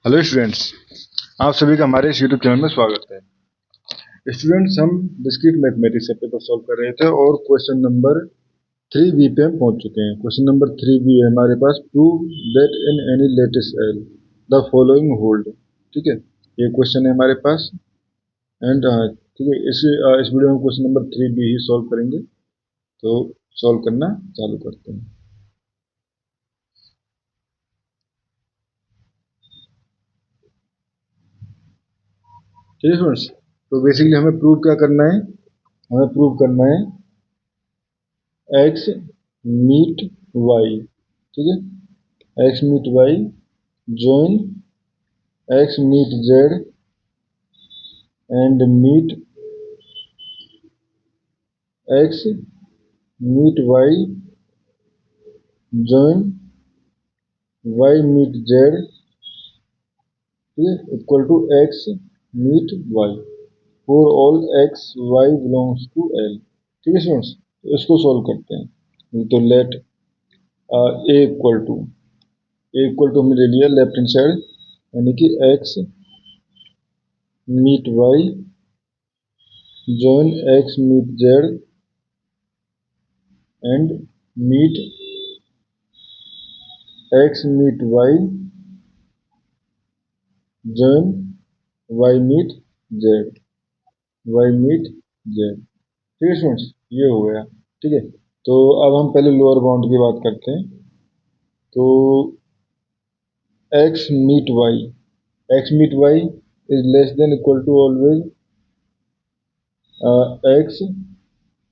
Hello students, आप सभी का हमारे इस यूट्यूब चैनल में स्वागत है। स्टूडेंट्स, हम डिस्क्रीट मैथमेटिक्स का पेपर सॉल्व कर रहे थे और क्वेश्चन नंबर 3B पे हम पहुंच चुके हैं। क्वेश्चन नंबर 3B है हमारे पास, prove that in any lattice L the following hold. ठीक है, ये क्वेश्चन है हमारे पास एंड ठीक है, इस वीडियो में क्वेश्चन नंबर 3B ही सॉल्व करेंगे। तो सॉल्व करना चालू करते हैं। ठीक है स्टूडेंट्स, तो बेसिकली हमें प्रूव क्या करना है? हमें प्रूव करना है एक्स मीट वाई। ठीक है, x meet Y join x meet Z and meet X meet Y join Y meet Z, ठीक है, equal to x meet Y for all X Y belongs to L. ठीक है students, तो इसको solve करते हैं। तो लेट ए इक्वल टू हमने ले लिया लेफ्ट हैंड साइड, यानी कि X meet Y join x meet Z and meet X meet Y join Y meet Z, Y meet Z. ठीक है स्टूडेंट्स, ये हो गया। ठीक है, तो अब हम पहले लोअर बाउंड की बात करते हैं। तो x meet Y is less than equal to always X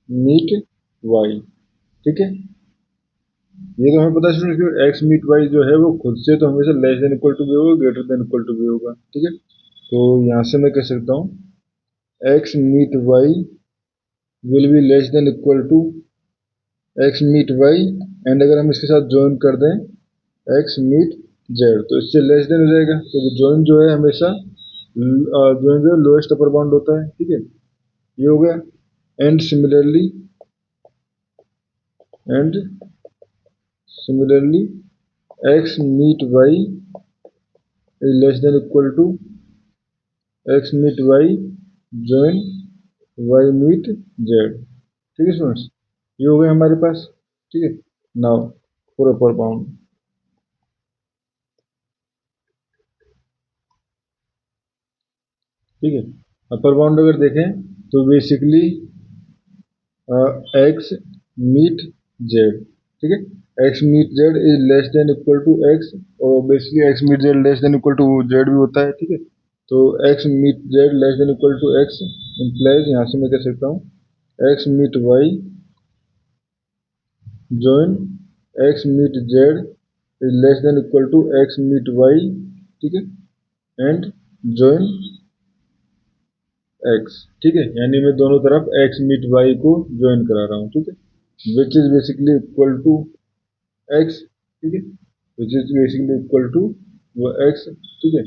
meet Y. ठीक है, ये तो हमें पता है स्टूडेंट्स कि एक्स मीट वाई जो है वो खुद से तो हमेशा लेस देन इक्वल टू भी होगा, ग्रेटर देन इक्वल टू भी होगा। ठीक है, तो यहाँ से मैं कह सकता हूँ x meet Y will be less than equal to x meet Y and अगर हम इसके साथ ज्वाइन कर दें एक्स मीट जेड तो इससे लेस देन हो जाएगा, क्योंकि ज्वाइन जो है हमेशा ज्वाइन जो है लोएस्ट अपर बाउंड होता है। ठीक है, ये हो गया। And similarly X meet Y is less than equal to x meet Y join Y meet Z. ठीक है स्टूडेंट्स, ये हो गया हमारे पास। ठीक है, नाउ फॉर अपर बाउंड। ठीक है, अपर बाउंड अगर देखें तो बेसिकली एक्स मीट जेड। ठीक है, x meet z is less than equal to x, और basically x meet z less than equal to z भी होता है। ठीक है, तो x meet z less than equal to x implies, यहाँ से मैं कह सकता हूँ x meet Y join x meet z is less than equal to x meet Y. ठीक है, एंड join एक्स। ठीक है, यानी मैं दोनों तरफ एक्स मीट वाई को ज्वाइन करा रहा हूँ। ठीक है, which is basically equal to x. ठीक है, which is basically equal to वो एक्स। ठीक है,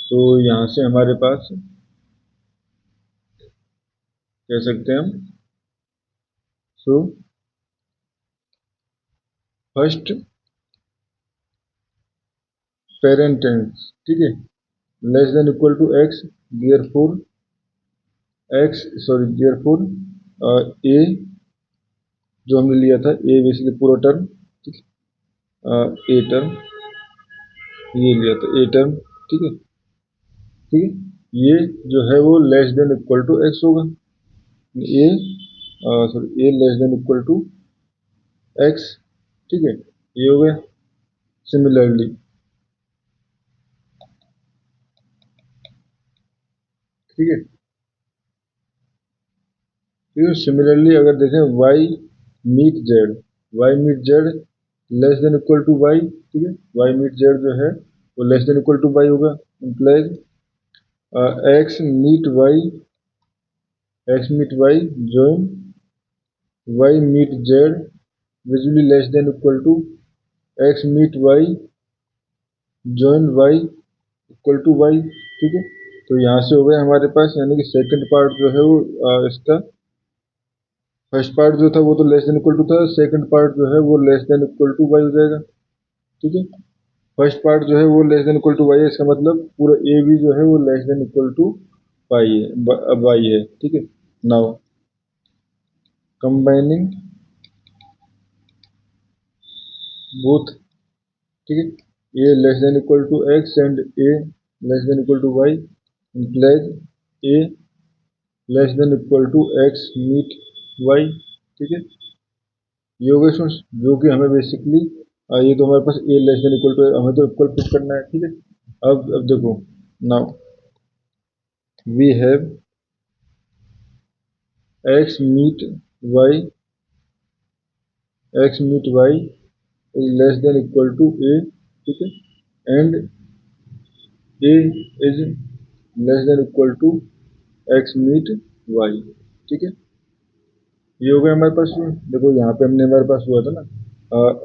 तो यहाँ से हमारे पास कह सकते हैं हम, सो फर्स्ट पेरेंट टेंस, ठीक है, less than equal to x, therefore a जो हमने लिया था, ए बेसिकली पूरा टर्म। ठीक है, ए टर्म ये लिया था, ए टर्म। ठीक है, ठीक है, ये जो है वो less than equal to x होगा। A less than equal to x. ठीक है, ये हो गया। सिमिलरली, ठीक है, सिमिलरली अगर देखें y meet z less than equal to y. ठीक है, वाई मीट जेड जो है वो less than equal to y होगा, implies x meet Y join Y meet z visually less than equal to x meet Y join y equal to y. ठीक है, तो यहाँ से हो गया हमारे पास, यानी कि सेकंड पार्ट जो है वो इसका फर्स्ट पार्ट जो था वो तो लेस देन इक्वल टू था, सेकंड पार्ट जो है वो less than equal to y हो जाएगा। ठीक है, फर्स्ट पार्ट जो है वो less than equal to y है, इसका मतलब पूरा ए भी जो है वो less than equal to y है, वाई है, ठीक है। नाउ कंबाइनिंग बोथ, ठीक है, a less than equal to x and a less than equal to Y implies a less than equal to x meet Y, ठीक है। ये हो गया स्टूडेंट्स, जो कि हमें बेसिकली ये तो हमारे पास ए लेस देन इक्वल टू, हमें तो इक्वल पुट करना है, ठीक है। अब देखो, now we have x meet y, x meet Y is less than equal to a, ठीक है, and a is less than equal to x meet Y, ठीक है। ये हो गया हमारे पास। देखो यहाँ पे हमने हमारे पास हुआ था ना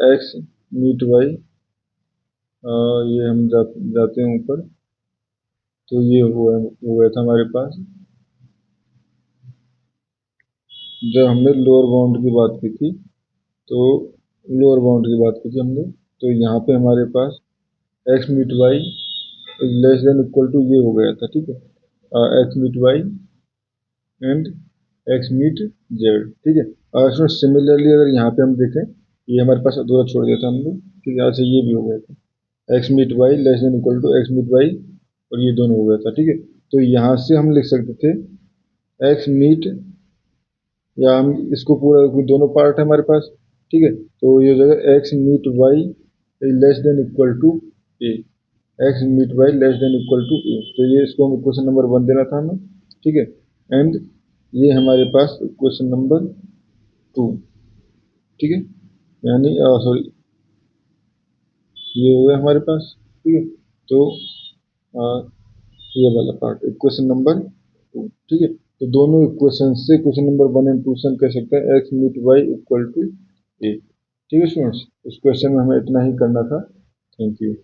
एक्स मीट वाई, ये हम जाते हैं ऊपर, तो ये हो गया था हमारे पास जब हमने लोअर बाउंड की बात की थी, तो लोअर बाउंड की बात की थी हमने, तो यहाँ पे हमारे पास x meet Y is less than equal to ये हो गया था, ठीक है, x meet Y and x meet Z, ठीक है। और सिमिलरली अगर यहाँ पे हम देखें, ये हमारे पास अधूरा छोड़ दिया था हमने, ठीक है, यहाँ से ये भी हो गया था X meet Y less than equal to x meet Y, और ये दोनों हो गया था, ठीक है। तो यहाँ से हम लिख सकते थे एक्स मीट, या हम इसको पूरा दोनों पार्ट है हमारे पास, ठीक है, तो ये हो जाएगा x meet Y less than equal to a, x meet Y less than equal to a, तो ये इसको हम क्वेश्चन नंबर 1 देना था हमें, ठीक है। एंड ये हमारे पास क्वेश्चन नंबर 2, ठीक है, यानी सॉरी ये हो गया हमारे पास, ठीक है। तो आ, ये वाला पार्ट इक्वेशन नंबर 2, ठीक है। तो दोनों इक्वेशन से क्वेश्चन नंबर 1 एंड 2 से हम कह सकते हैं x meet y equal to a, ठीक है स्टूडेंट्स। इस क्वेश्चन में हमें इतना ही करना था। Thank you.